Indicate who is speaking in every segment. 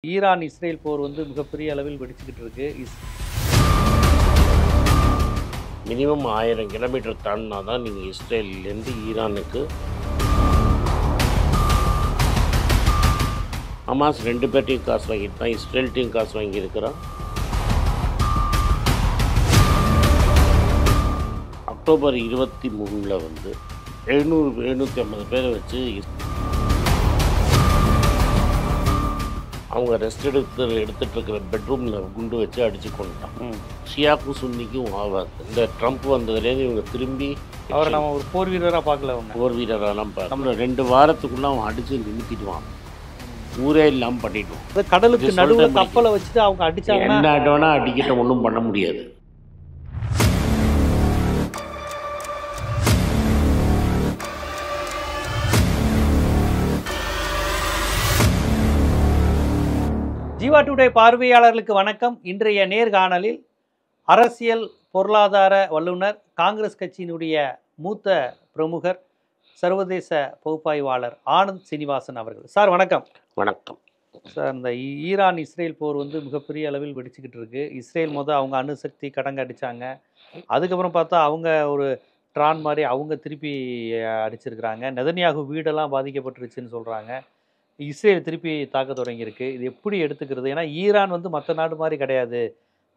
Speaker 1: Iran Israel போர் வந்து மிகப்பெரிய அளவில் வெடிச்சுக்கிட்டு இருக்கு.
Speaker 2: மினிமம் 1000 கிலோமீட்டர் தாண்டினா தான் நீங்கள் இஸ்ரேல்லேருந்து ஈரானுக்கு. ஹமாஸ் 2 பேர்ட்டையும் காசு வாங்கிட்டு தான் இஸ்ரேல்ட்டையும் காசு வாங்கியிருக்கிறான். அக்டோபர் 23 வந்து 750 பேரை வச்சு அவங்க ரெஸ்ட் எடுத்துட்டு இருக்கிற பெட்ரூமில் குண்டு வச்சு அடித்து கொண்டுட்டான். ஷியாக்கும் சுன்னிக்கும் ஆகாது. இந்த ட்ரம்ப் வந்ததுலேருந்து இவங்க திரும்பி
Speaker 1: அவரை நம்ம ஒரு போர் வீரராக பார்க்கல.
Speaker 2: போர் வீரரெல்லாம் நம்ம 2 வாரத்துக்குள்ளே அவன் அடித்து நிமித்திடுவான். ஊரே இல்லாமல் பண்ணிடுவான்.
Speaker 1: கடலுக்கு நடுவில் கப்பலை வச்சுட்டு அவங்க அடிச்சாங்க.
Speaker 2: என்ன வேணா அடிக்கிட்ட ஒன்றும் பண்ண முடியாது.
Speaker 1: ஜீவா டுடே பார்வையாளர்களுக்கு வணக்கம். இன்றைய நேர்காணலில் அரசியல் பொருளாதார வல்லுநர், காங்கிரஸ் கட்சியினுடைய மூத்த பிரமுகர், சர்வதேச பகுப்பாய்வாளர் ஆனந்த் சீனிவாசன் அவர்கள். சார் வணக்கம்.
Speaker 2: வணக்கம்
Speaker 1: சார், இந்த ஈரான் இஸ்ரேல் போர் வந்து மிகப்பெரிய அளவில் வெடிச்சுக்கிட்டு இருக்கு. இஸ்ரேல் அவங்க அணுசக்தி கடங்க அடித்தாங்க. அதுக்கப்புறம் பார்த்தா அவங்க ஒரு ட்ரான் மாதிரி அவங்க திருப்பி அடிச்சிருக்கிறாங்க. நெதன்யாகு வீடெல்லாம் பாதிக்கப்பட்டுருச்சுன்னு சொல்கிறாங்க. இஸ்ரேல் திருப்பி தாக்க தொடங்கியிருக்கு. இது எப்படி எடுத்துக்கிறது? ஏன்னா ஈரான் வந்து மற்ற நாடு மாதிரி கிடையாது.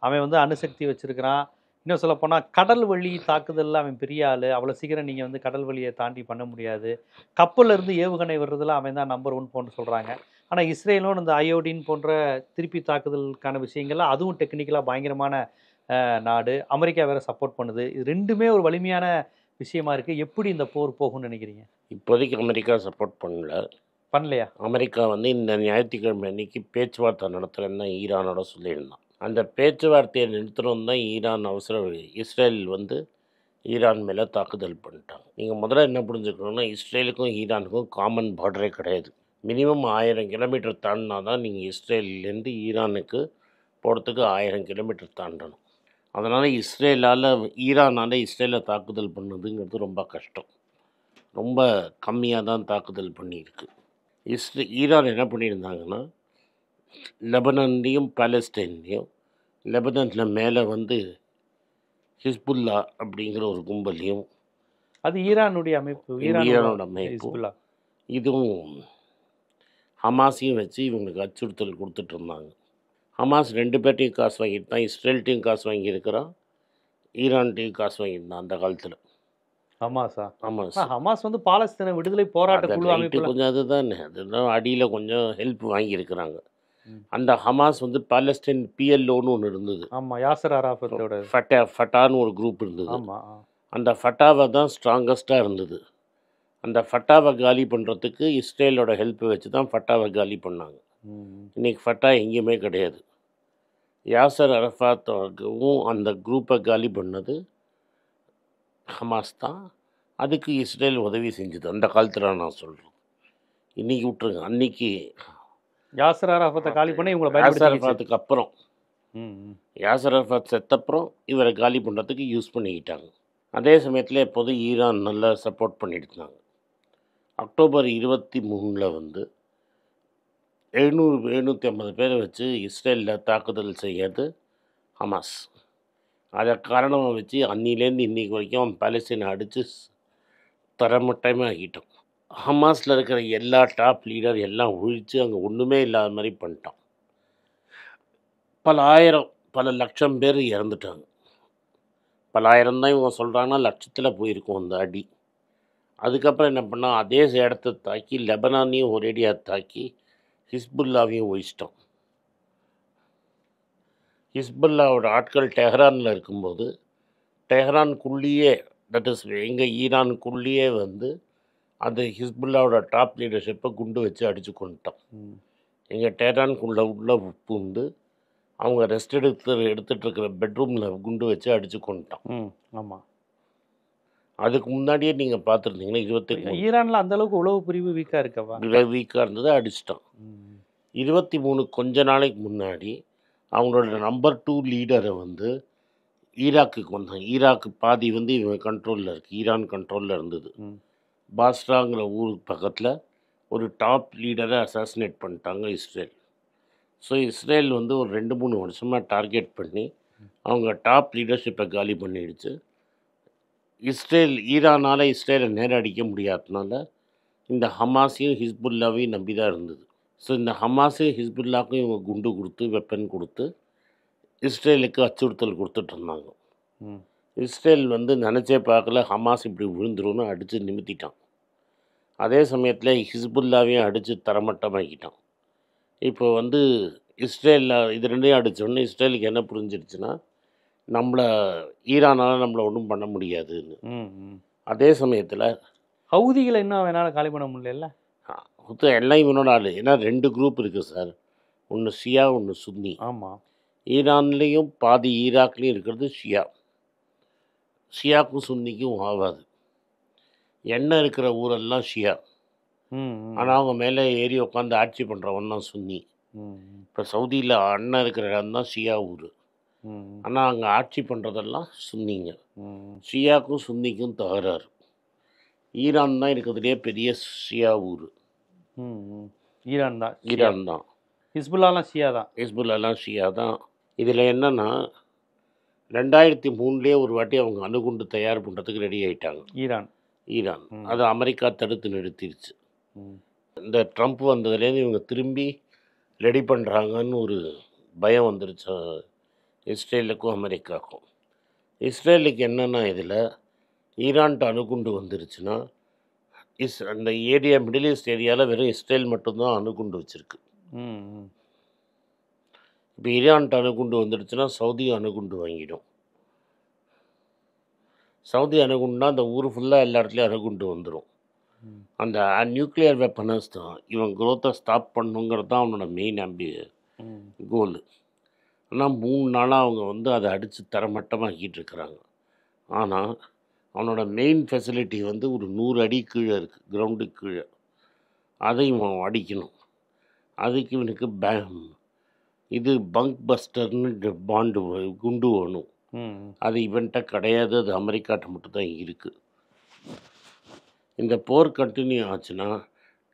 Speaker 1: அவன் வந்து அணுசக்தி வச்சுருக்கிறான். இன்னும் சொல்லப்போனால் கடல் வழி தாக்குதலில் அவன் பெரிய ஆள். அவ்வளோ சீக்கிரம் நீங்கள் வந்து கடல் வழியை தாண்டி பண்ண முடியாது. கப்பலில் இருந்து ஏவுகணை வர்றதில் அவன் தான் நம்பர் 1 போன்னு சொல்கிறாங்க. ஆனால் இஸ்ரேலும் இந்த அயோடின் போன்ற திருப்பி தாக்குதலுக்கான விஷயங்கள்லாம் அதுவும் டெக்னிக்கலாக பயங்கரமான நாடு. அமெரிக்கா வேறு சப்போர்ட் பண்ணுது. இது ரெண்டுமே ஒரு வலிமையான விஷயமா இருக்குது. எப்படி இந்த போர் போகும்னு நினைக்கிறீங்க?
Speaker 2: இப்போதைக்கு அமெரிக்கா சப்போர்ட் பண்ணலையா? அமெரிக்கா வந்து இந்த ஞாயிற்றுக்கிழமை அன்னைக்கு பேச்சுவார்த்தை நடத்துகிறேன்னு தான் ஈரானோட சொல்லியிருந்தான். அந்த பேச்சுவார்த்தையை நிறுத்தணும் தான் இஸ்ரேல் வந்து ஈரான் மேலே தாக்குதல் பண்ணிட்டாங்க. நீங்கள் முதல்ல என்ன புரிஞ்சுக்கணுன்னா, இஸ்ரேலுக்கும் ஈரானுக்கும் காமன் பார்டரே கிடையாது. மினிமம் 1000 கிலோமீட்டர் தாண்டினா தான் நீங்கள் இஸ்ரேல்லேருந்து ஈரானுக்கு போகிறதுக்கு 1000 கிலோமீட்டர் தாண்டணும். அதனால் ஈரானால் இஸ்ரேலை தாக்குதல் பண்ணுறதுங்கிறது ரொம்ப கஷ்டம். ரொம்ப கம்மியாக தான் தாக்குதல் பண்ணியிருக்கு. ஈரான் என்ன பண்ணியிருந்தாங்கன்னா, லெபனான்லேயும் பாலஸ்டைன்லேயும், லெபனானில் மேலே வந்து ஹிஸ்புல்லா அப்படிங்கிற ஒரு கும்பலையும்,
Speaker 1: அது ஈரானுடைய அமைப்பு,
Speaker 2: ஈரானோட அமைப்பு, இதுவும் ஹமாஸையும் வச்சு இவங்களுக்கு அச்சுறுத்தல் கொடுத்துட்டு இருந்தாங்க. ஹமாஸ் 2 பேர்ட்டையும் காசு வாங்கிட்டு தான் இஸ்ரேல்ட்டையும் காசு வாங்கியிருக்கிறான், ஈரான்ட்டையும் காசு வாங்கியிருந்தான் அந்த காலத்தில்.
Speaker 1: ஹமாஸ் வந்து பாலஸ்தீன விடுதலை போராட்ட குழு அமைப்பு
Speaker 2: கொஞ்சம் அதுதான் அடியில் கொஞ்சம் ஹெல்ப் வாங்கியிருக்கிறாங்க. அந்த ஹமாஸ் வந்து பாலஸ்டைன் PLOன்னு ஒன்று இருந்தது.
Speaker 1: ஆமாம், யாசர் அரஃபத்தோட
Speaker 2: ஃபட்டான்னு ஒரு குரூப் இருந்தது. அந்த ஃபட்டாவை தான் ஸ்ட்ராங்கஸ்டாக இருந்தது. அந்த ஃபட்டாவை காலி பண்ணுறதுக்கு இஸ்ரேலோட ஹெல்ப்பை வச்சு தான் ஃபட்டாவை காலி பண்ணாங்க. இன்றைக்கி ஃபட்டா எங்கேயுமே கிடையாது. யாசர் அரஃபாத்துக்கும் அந்த குரூப்பை காலி பண்ணது ஹமாஸ் தான். அதுக்கு இஸ்ரேல் உதவி செஞ்சுது அந்த காலத்தில். நான் சொல்கிறேன், இன்றைக்கி விட்டுருங்க. அன்றைக்கி
Speaker 1: யாசர் அரஃபாத்தை காலி பண்ணி இவங்களை
Speaker 2: யாசர் அரஃபாத்துக்கு அப்புறம், யாசர் அரஃபாத் செத்தப்புறம் இவரை காலி பண்ணுறதுக்கு யூஸ் பண்ணிக்கிட்டாங்க. அதே சமயத்தில் எப்போதும் ஈரான் நல்லா சப்போர்ட் பண்ணிட்டுருந்தாங்க. அக்டோபர் 23 வந்து 750 பேரை வச்சு இஸ்ரேலில் தாக்குதல் செய்யாது ஹமாஸ். அதை காரணமாக வச்சு அன்னிலேருந்து இன்றைக்கி வரைக்கும் அவன் பாலஸ்தீனை அடித்து தரமட்டமே ஆகிட்டான். ஹமாஸில் இருக்கிற எல்லா டாப் லீடர் எல்லாம் ஒழித்து அங்கே ஒன்றுமே இல்லாத மாதிரி பண்ணிட்டான். பல லட்சம் பேர் இறந்துட்டாங்க. பல ஆயிரம் தான் இவங்க சொல்கிறாங்கன்னா, லட்சத்தில் போயிருக்கும் அந்த அடி. அதுக்கப்புறம் என்ன பண்ணால், அதே இடத்த தாக்கி லெபனானையும் ஒரேடியாக தாக்கி ஹிஸ்புல்லாவையும் ஒழிச்சிட்டோம். ஹிஸ்புல்லாவோட ஆட்கள் டெஹ்ரானில் இருக்கும்போது, டெஹ்ரானுக்குள்ளேயே, தட் இஸ் எங்கள் ஈரானுக்குள்ளேயே வந்து அந்த ஹிஸ்புல்லாவோட டாப் லீடர்ஷிப்பை குண்டு வச்சு அடித்து கொண்டுட்டோம். எங்கள் டெஹ்ரானுக்குள்ளே பூந்து அவங்க ரெஸ்ட் எடுத்துகிட்டு இருக்கிற பெட்ரூமில் குண்டு வச்சு அடித்து கொண்டுட்டோம்.
Speaker 1: ஆமாம்,
Speaker 2: அதுக்கு முன்னாடியே நீங்கள் பார்த்துருந்தீங்கன்னா, 23
Speaker 1: ஈரானில் அந்தளவுக்கு உளவு பிரிவு
Speaker 2: வீக்காக இருந்தது, அடிச்சிட்டான். 23 கொஞ்ச நாளைக்கு முன்னாடி அவங்களோட நம்பர் 2 லீடரை வந்து ஈராக்குக்கு வந்தாங்க. ஈராக்கு பாதி வந்து இவங்க கண்ட்ரோலில் இருக்குது, ஈரான் கண்ட்ரோலில் இருந்தது. பாஸ்ராங்கிற ஊருக்கு பக்கத்தில் ஒரு டாப் லீடரை அசாசினேட் பண்ணிட்டாங்க இஸ்ரேல். ஸோ இஸ்ரேல் வந்து ஒரு 2-3 வருஷமாக டார்கெட் பண்ணி அவங்க டாப் லீடர்ஷிப்பை காலி பண்ணிடுச்சு. ஈரானால் இஸ்ரேலை நேரம் அடிக்க முடியாததுனால இந்த ஹமாஸையும் ஹிஸ்புல்லாவையும் நம்பி தான் இருந்தது. ஸோ இந்த ஹமாஸு ஹிஸ்புல்லாவுக்கும் இவங்க குண்டு கொடுத்து வெப்பன் கொடுத்து இஸ்ரேலுக்கு அச்சுறுத்தல் கொடுத்துட்டு இருந்தாங்க. இஸ்ரேல் வந்து நினச்சே பார்க்கல ஹமாஸ் இப்படி விழுந்துரும்னு அடித்து நிமித்திட்டான். அதே சமயத்தில் ஹிஸ்புல்லாவையும் அடித்து தரமட்டமாக்கிட்டான். இப்போ வந்து இஸ்ரேலில் இது ரெண்டையும் அடித்தோடனே இஸ்ரேலுக்கு என்ன புரிஞ்சிடுச்சுன்னா ஈரானால் நம்மளை ஒன்றும் பண்ண முடியாதுன்னு. அதே சமயத்தில்
Speaker 1: ஹவுதிகளை இன்னும் வேணாலும் காலி பண்ண முடியல.
Speaker 2: எல்லாம் இவனோட ஆள். ஏன்னா 2 குரூப் இருக்குது சார். ஒன்று ஷியா, ஒன்று சுன்னி.
Speaker 1: ஆமாம்.
Speaker 2: ஈரான்லேயும் பாதி ஈராக்லேயும் இருக்கிறது ஷியா. ஷியாக்கும் சுன்னிக்கும் ஆகாது. எண்ணெய் இருக்கிற ஊரெல்லாம் ஷியா. ஆனால் அவங்க மேலே ஏறி உட்காந்து ஆட்சி பண்ணுறவன் தான் சுன்னி. இப்போ சவுதியில் அண்ணன் இருக்கிற இடம் தான் ஷியா ஊர். ஆனால் அங்கே ஆட்சி பண்ணுறதெல்லாம் சுன்னிங்க. ஷியாக்கும் சுன்னிக்கும் தகராறு. ஈரான் தான் இருக்கிறதுலே பெரிய ஷியா ஊர். ஈரான் தான்.
Speaker 1: ஹிஸ்புல்லாலாம்
Speaker 2: ஷியா தான். இதில் என்னென்னா 2003 ஒரு வாட்டி அவங்க அணுகுண்டு தயார் பண்ணுறதுக்கு ரெடி ஆகிட்டாங்க ஈரான். அதை அமெரிக்கா தடுத்து நிறுத்திடுச்சு. இந்த ட்ரம்ப் வந்ததுலேருந்து இவங்க திரும்பி ரெடி பண்ணுறாங்கன்னு ஒரு பயம் வந்துருச்சு இஸ்ரேலுக்கும் அமெரிக்காவுக்கும். இஸ்ரேலுக்கு என்னென்னா இதில் ஈரான்ட்டு அணுகுண்டு வந்துருச்சுன்னா அந்த ஏரியா மிடில் ஈஸ்ட் ஏரியாவில் வெறும் இஸ்ரேல் மட்டும்தான் அணுகுண்டு வச்சுருக்கு. இப்போ ஈரான்ட்டு அணுகுண்டு வந்துடுச்சுன்னா சவுதி அணுகுண்டு வாங்கிடும். சவுதி அணுகுண்டுனா அந்த ஊர் ஃபுல்லாக எல்லா இடத்துலையும் அணுகுண்டு வந்துடும். அந்த நியூக்ளியர் வெப்பனஸ் தான் இவன் குரோத்தை ஸ்டாப் பண்ணுங்கிறது தான் அவனோட மெயின் கோல். ஆனால் 3 நாளாக அவங்க வந்து அதை அடித்து தரமட்டமாக்கிட்டு இருக்கிறாங்க. ஆனால் அவனோட மெயின் ஃபெசிலிட்டி வந்து ஒரு 100 அடி கீழே இருக்குது, கிரவுண்டுக்கு கீழே. அதை இவன் அடிக்கணும். அதுக்கு இவனுக்கு இது பங்க் பஸ்டர்னு குண்டு வேணும். அது இவன்கிட்ட கிடையாது, அது அமெரிக்காட்ட மட்டும்தான் இருக்குது. இந்த போர் கண்டினியூ ஆச்சுன்னா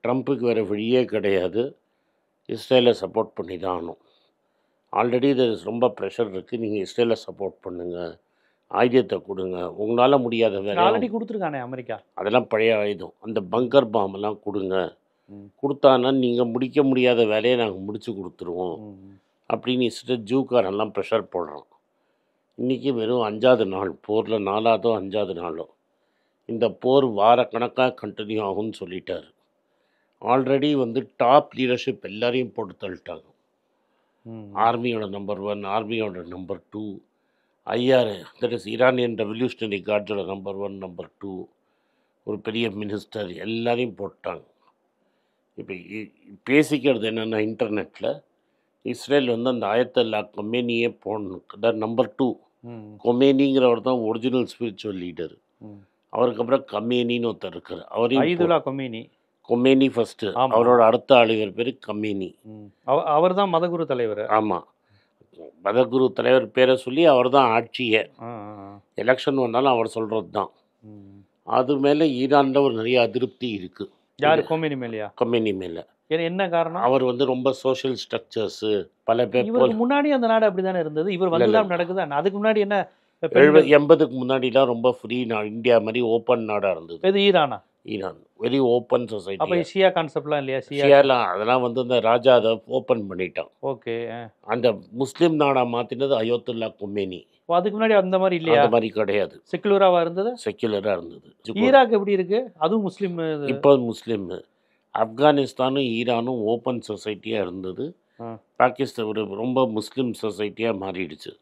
Speaker 2: ட்ரம்ப்புக்கு வேறு வழியே கிடையாது, இஸ்ரேலை சப்போர்ட் பண்ணி தான் ஆகணும். ஆல்ரெடி இது ரொம்ப ப்ரெஷர் இருக்குது. நீங்கள் இஸ்ரேலை சப்போர்ட் பண்ணுங்கள், ஆயுதத்தை கொடுங்க. உங்களால் முடியாத வேலை
Speaker 1: ஆல்ரெடி கொடுத்துருக்கானே அமெரிக்கா.
Speaker 2: அதெல்லாம் பழைய ஆயுதம். அந்த பங்கர் பாம்பெல்லாம் கொடுங்க. கொடுத்தானா நீங்கள் முடிக்க முடியாத வேலையை நாங்கள் முடித்து கொடுத்துருவோம் அப்படின்னு இஸ்ரேல் ஜூக்காரெல்லாம் ப்ரெஷர் போடுறோம். இன்றைக்கி வெறும் 5வது நாள் போரில், 4வதோ 5வது நாளோ இந்த போர் வாரக்கணக்காக கண்டினியூ ஆகும்னு சொல்லிட்டார். ஆல்ரெடி வந்து டாப் லீடர்ஷிப் எல்லாரையும் போட்டு தள்ளிட்டாங்க. ஆர்மியோட நம்பர் 1, ஆர்மியோட number 2, IR that is Iranian revolutionary கார்ட்ஸோட நம்பர் 1, நம்பர் 2, ஒரு பெரிய மினிஸ்டர் எல்லாரையும் போட்டாங்க. இப்போ பேசிக்கிறது என்னென்னா இன்டர்நெட்டில் இஸ்ரேல் வந்து அந்த ஆயத்தல்லா கொமேனியே போடணும். அதாவது நம்பர் 2 கொமேனிங்கிறவர் தான் ஒரிஜினல் ஸ்பிரிச்சுவல் லீடர். அவருக்கு அப்புறம் கமேனின்னு ஒருத்தர் இருக்கார். அவரையும் கொமேனி ஃபஸ்ட்டு, அவரோட அடுத்த ஆளுவர் பேர் கமேனி.
Speaker 1: அவர் தான் மதகுரு தலைவர்.
Speaker 2: ஆமாம், மதகுரு தலைவர் பேரை சொல்லி அவர் தான் ஆட்சியை. எலெக்ஷன் வந்தாலும் அவர் சொல்கிறது தான். அது மேலே ஈரானில் ஒரு நிறைய அதிருப்தி இருக்குது.
Speaker 1: யார்? கொமேனி மேலேயா?
Speaker 2: கொமேனி மேலே.
Speaker 1: என்ன காரணம்?
Speaker 2: அவர் வந்து ரொம்ப சோஷியல் ஸ்ட்ரக்சர்ஸு பல பேர்.
Speaker 1: முன்னாடி அந்த நாடு அப்படி தானே இருந்தது. இவர் வந்து நடக்குது. அதுக்கு முன்னாடி என்ன
Speaker 2: 80க்கு முன்னாடிலாம் ரொம்ப ஃப்ரீ நாடு, இந்தியா மாதிரி ஓப்பன் நாடாக இருந்தது.
Speaker 1: இது ஈரான்
Speaker 2: வெரி ஓப்பன் சொசைட்டி.
Speaker 1: அப்போ ஷியா கான்செப்ட்லாம் இல்லையா?
Speaker 2: ஷியாலாம் அதெல்லாம் வந்து அந்த ராஜா அதை ஓப்பன் பண்ணிட்டான்.
Speaker 1: ஓகே.
Speaker 2: அந்த முஸ்லீம் நாடாக மாற்றினது அயோத்துல்லா கொமேனி.
Speaker 1: அதுக்கு முன்னாடி அந்த மாதிரி இல்லையா?
Speaker 2: அந்த மாதிரி கிடையாது.
Speaker 1: செக்குலராக இருந்தது. ஈராக் எப்படி இருக்கு? அதுவும் முஸ்லீம்.
Speaker 2: இப்போ முஸ்லீம். ஆப்கானிஸ்தானும் ஈரானும் ஓப்பன் சொசைட்டியாக இருந்தது. பாகிஸ்தான் ஒரு ரொம்ப முஸ்லீம் சொசைட்டியாக மாறிடுச்சு.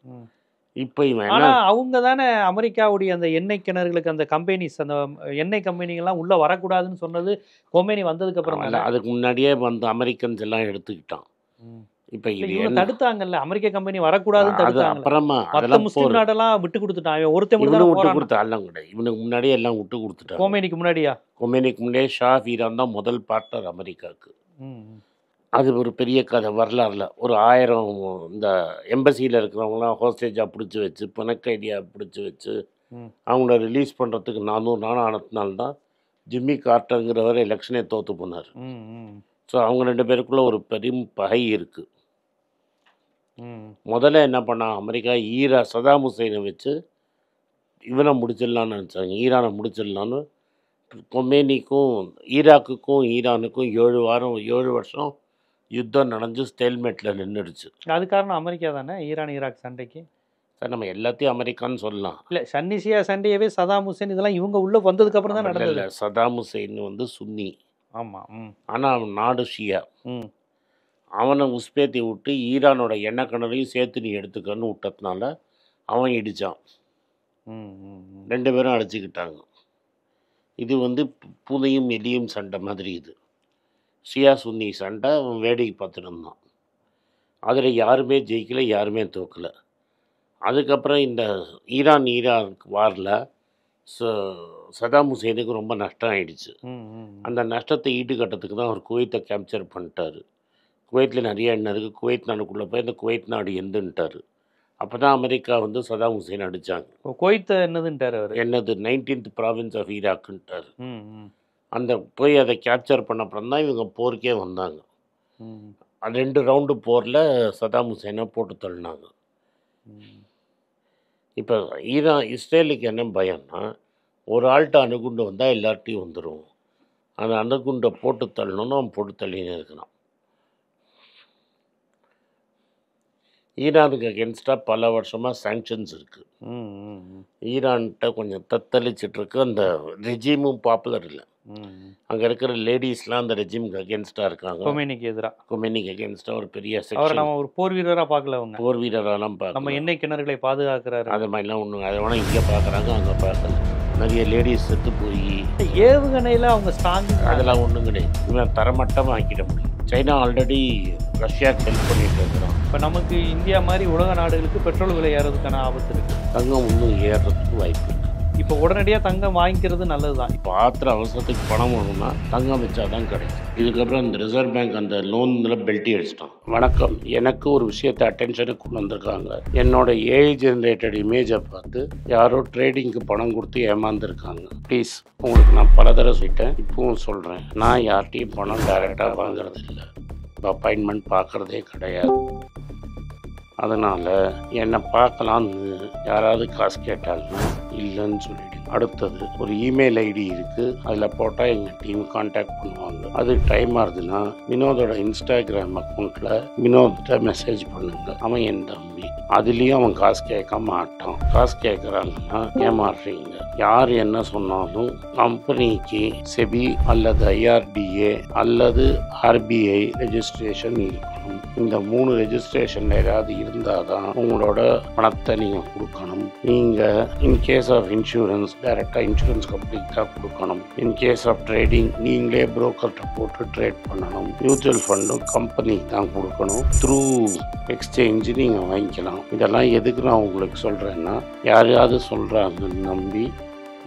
Speaker 2: இப்போ இவன்
Speaker 1: அவங்க தானே அமெரிக்காவுடைய அந்த எண்ணெய் கிணறுகளுக்கு அந்த கம்பெனிஸ், அந்த எண்ணெய் கம்பெனிகள்லாம் உள்ளே வரக்கூடாதுன்னு சொன்னது கொமேனி வந்ததுக்கு அப்புறம்.
Speaker 2: அதுக்கு முன்னாடியே வந்து அமெரிக்கன்ஸ் எல்லாம் எடுத்துக்கிட்டான். இப்போ
Speaker 1: இவங்க தடுத்தாங்கல்ல, அமெரிக்க கம்பெனி வரக்கூடாதுன்னு தடுத்தாங்க.
Speaker 2: அப்புறமா
Speaker 1: மற்ற முஸ்லீம் நாடெல்லாம் விட்டு கொடுத்துட்டான். ஒருத்தன்
Speaker 2: விட்டு கொடுத்தா எல்லாம் கூட இவனுக்கு முன்னாடியே எல்லாம் விட்டு கொடுத்துட்டான்.
Speaker 1: கொமேனிக்கு முன்னாடியே
Speaker 2: ஷா ஆஃப் ஈரான் தான் முதல் பார்ட்னர் அமெரிக்காவுக்கு. அது ஒரு பெரிய கதை வரலாறுல. ஒரு 1000 இந்த எம்பசியில் இருக்கிறவங்களாம் ஹோஸ்டேஜாக பிடிச்சி வச்சு, பணக்கைடியாக பிடிச்சி வச்சு அவங்கள ரிலீஸ் பண்ணுறதுக்கு 400 நாள் ஆனதுனால்தான் ஜிம்மி கார்ட்டருங்கிறவர் எலெக்ஷனே தோற்று போனார். ஸோ அவங்க 2 பேருக்குள்ளே ஒரு பெரும் பகை இருக்குது. முதல்ல என்ன பண்ணான் அமெரிக்கா சதாம் ஹுசைனை வச்சு இவனை முடிச்சிடலான்னு நினச்சாங்க, ஈரானை முடிச்சிடலான்னு. கொமேனிக்கும் ஈராக்குக்கும் ஈரானுக்கும் 7 வருஷம் யுத்தம் நடந்து ஸ்டேல்மேட்டில் நின்றுடுச்சு.
Speaker 1: அது காரணம் அமெரிக்கா தானே ஈரான் ஈராக் சண்டைக்கு?
Speaker 2: சார் நம்ம எல்லாத்தையும் அமெரிக்கான்னு சொல்லலாம்.
Speaker 1: இல்லை, சன்னிசியா சண்டையவே சதாம் ஹுசைன் இதெல்லாம் இவங்க உள்ளே வந்ததுக்கப்புறம் தான் நடந்தது.
Speaker 2: இல்லை, சதாம் ஹுசைன் சுன்னி.
Speaker 1: ஆமாம்.
Speaker 2: ஆனால் அவன் நாடு ஷியா. அவனை உஸ்பேத்தி விட்டு ஈரானோட எண்ணெய் கிணறையும் சேர்த்து நீ எடுத்துக்கன்னு விட்டதுனால அவன் இடித்தான். 2 பேரும் அடிச்சுக்கிட்டாங்க. இது பூனையும் எலியும் சண்டை மாதிரி. இது ஷியா சுன்னி சண்டை. அவன் வேடிக்கை பார்த்துட்டு இருந்தான். அதில் யாருமே ஜெயிக்கலை, யாருமே தோக்கலை. அதுக்கப்புறம் இந்த ஈராக் வாரில் சதாம் ஹுசைனுக்கு ரொம்ப நஷ்டம் ஆயிடுச்சு. அந்த நஷ்டத்தை ஈடுகட்டத்துக்கு தான் அவர் குவைத்தை கேப்சர் பண்ணிட்டார். குவைத்தில் நிறைய எண்ணெய் இருக்குது, குவைத் நாடுக்குள்ளே போய் இந்த குவைத் நாடு எந்துன்ட்டார். அப்போ தான் அமெரிக்கா சதாம் ஹுசைன் அடித்தாங்க.
Speaker 1: குவைத்தை என்னதுன்ட்டார் அவர்?
Speaker 2: என்னது 19th ப்ராவின்ஸ் ஆஃப் ஈராக்குன்ட்டார். அந்த போய் அதை கேப்சர் பண்ண அப்புறம் தான் இவங்க போருக்கே வந்தாங்க. 2 ரவுண்டு போரில் சதாம் ஹுசைனை போட்டு தள்ளினாங்க. இப்போ இஸ்ரேலுக்கு என்ன பயம்னா, ஒரு ஆள்கிட்ட அணுகுண்டு வந்தால் எல்லார்ட்டையும் வந்துடும். அந்த அணுகுண்டை போட்டு தள்ளணும்னு அவன் போட்டு தள்ளினே இருக்கிறான். ஈரானுக்கு அகேன்ஸ்டாக பல வருஷமாக சாங்ஷன்ஸ் இருக்குது. ஈரான்கிட்ட கொஞ்சம் தத்தளிச்சிட்ருக்கு. அந்த ரெஜிமும் பாப்புலர் இல்லை. அங்கே இருக்கிற லேடிஸ்லாம் அந்த ரெஜிமுக்கு அகேன்ஸ்டாக இருக்காங்க. கொமேனிக்கு அகேன்ஸ்டாக ஒரு பெரிய செக்ஷன்.
Speaker 1: நம்ம ஒரு போர் வீரராக பார்க்கல, அவங்க
Speaker 2: போர் வீரரெல்லாம் பார்க்க.
Speaker 1: நம்ம எண்ணெய் கிணறுகளை பாதுகாக்கிறாரு
Speaker 2: அது மாதிரிலாம் ஒன்று. அதை வேணால் இங்கே பார்க்குறாங்க, அங்கே பார்க்கல. நிறைய லேடிஸ் செத்து போய்
Speaker 1: ஏவுகணையில் அவங்க ஸ்ட்ராங்.
Speaker 2: அதெல்லாம் ஒன்றும் கிடையாது. இவன் தரமட்டமாக ஆக்கிட முடியும். சைனா ஆல்ரெடி ரஷ்யாவுக்கு ஹெல்ப் பண்ணிட்டு இருக்கிறோம்.
Speaker 1: இப்போ நமக்கு இந்தியா மாதிரி உலக நாடுகளுக்கு பெட்ரோல் விலை ஏறதுக்கான ஆபத்து இருக்குது.
Speaker 2: தங்கம் இன்னும் ஏறுறதுக்கு வாய்ப்பு இருக்குது.
Speaker 1: இப்போ உடனடியாக தங்கம் வாங்கிக்கிறது நல்லது தான்.
Speaker 2: இப்போ ஆத்திர அவசரத்துக்கு பணம் வேணும்னா தங்கம் வச்சா தான் கிடைக்கும். இதுக்கப்புறம் இந்த ரிசர்வ் பேங்க் அந்த லோனில் பெல்ட்டி அடிச்சிட்டான். வணக்கம், எனக்கு ஒரு விஷயத்தை அட்டென்ஷனுக்கு கொண்டு வந்திருக்காங்க. என்னோட ஏஐ ஜென்ரேட்டட் இமேஜை பார்த்து யாரோ ட்ரேடிங்க்கு பணம் கொடுத்து ஏமாந்துருக்காங்க. ப்ளீஸ், உங்களுக்கு நான் பல தடவை சொல்லிட்டேன், இப்பவும் சொல்கிறேன், நான் யார்கிட்டையும் பணம் டைரெக்டாக வாங்குறது இல்லை, அப்பாயின்மெண்ட் பார்க்குறதே கிடையாது. அதனால் என்னை பார்க்கலான்னு யாராவது காசு கேட்டாங்கன்னா இல்லைன்னு சொல்லிவிடு. அடுத்தது ஒரு இமெயில் ஐடி இருக்குது, அதில் போட்டால் எங்கள் டீம் கான்டாக்ட் பண்ணுவாங்க. அது டைம் ஆகுதுன்னா வினோதோட இன்ஸ்டாகிராம் அக்கௌண்ட்டில் வினோத்திட்ட மெசேஜ் பண்ணுங்க. அவன் என் தம்பி, அதுலேயும் அவன் காசு கேட்க மாட்டான். காசு கேட்குறாங்கன்னா ஏமாறுறீங்க. யார் என்ன சொன்னாலும் கம்பெனிக்கு செபி அல்லது ஐஆர்டிஏ அல்லது ஆர்பிஐ ரெஜிஸ்ட்ரேஷன் இருக்கணும். இந்த 3 ரெஜிஸ்ட்ரேஷன் ஏதாவது இருந்தால் தான் உங்களோட பணத்தை நீங்கள் கொடுக்கணும். நீங்கள் இன்கேஸ் ஆஃப் இன்சூரன்ஸ் டைரெக்டாக இன்சூரன்ஸ் கம்பெனிக்கு தான் கொடுக்கணும். இன்கேஸ் ஆஃப் ட்ரேடிங் நீங்களே புரோக்கர்கிட்ட போட்டு ட்ரேட் பண்ணணும். மியூச்சுவல் ஃபண்டும் கம்பெனிக்கு தான் கொடுக்கணும். த்ரூ எக்ஸ்சேஞ்சு நீங்கள் வாங்கிக்கலாம். இதெல்லாம் எதுக்கு நான் உங்களுக்கு சொல்கிறேன்னா, யாரையாவது சொல்கிறாங்கன்னு நம்பி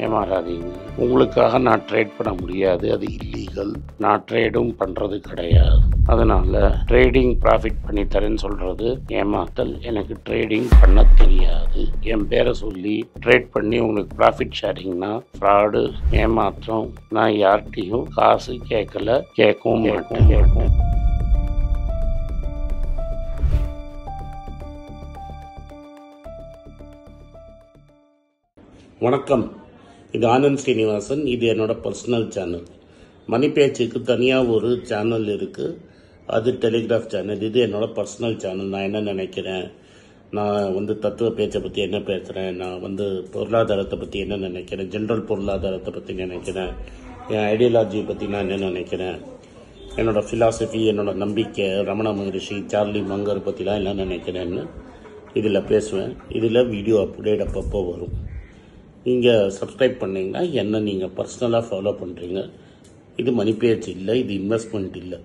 Speaker 2: ஏமாறாதீங்க. உங்களுக்காக நான் ட்ரேட் பண்ண முடியாது, அது இல்லீகல். நான் ட்ரேடும் பண்ணுறது கிடையாது. அதனால் ட்ரேடிங் ப்ராஃபிட் பண்ணி தரேன்னு சொல்கிறது ஏமாத்தல். எனக்கு ட்ரேடிங் பண்ண தெரியாது. என் பேரை சொல்லி ட்ரேட் பண்ணி உங்களுக்கு ப்ராஃபிட் ஷேரிங்னா ஃப்ராடு, ஏமாற்றம். நான் யார்கிட்டையும் காசு கேட்கல, கேட்கவும் மாட்டேன். வணக்கம், இது ஆனந்த் ஸ்ரீனிவாசன். இது என்னோட பர்சனல் சேனல். மணி பேச்சுக்கு தனியாக ஒரு சேனல் இருக்குது, அது டெலிகிராஃப் சேனல். இது என்னோட பர்சனல் சேனல். நான் என்ன நினைக்கிறேன், நான் தத்துவ பேச்சை பற்றி என்ன பேசுகிறேன், நான் பொருளாதாரத்தை பற்றி என்ன நினைக்கிறேன், ஜென்ரல் பொருளாதாரத்தை பற்றி நினைக்கிறேன், என் ஐடியாலஜியை பற்றி நான் என்ன நினைக்கிறேன், என்னோடய ஃபிலாசபி, என்னோட நம்பிக்கை, ரமண மகரிஷி, சார்லி மங்கர் பற்றிலாம் என்ன நினைக்கிறேன்னு இதில் பேசுவேன். இதில் வீடியோ அப்டேட் அப்பப்போ வரும். நீங்கள் சப்ஸ்கிரைப் பண்ணிங்கன்னா என்ன நீங்கள் பர்சனலாக ஃபாலோ பண்ணுறீங்க. இது மணி பேச்சு இல்லை, இது இன்வெஸ்ட்மெண்ட் இல்லை.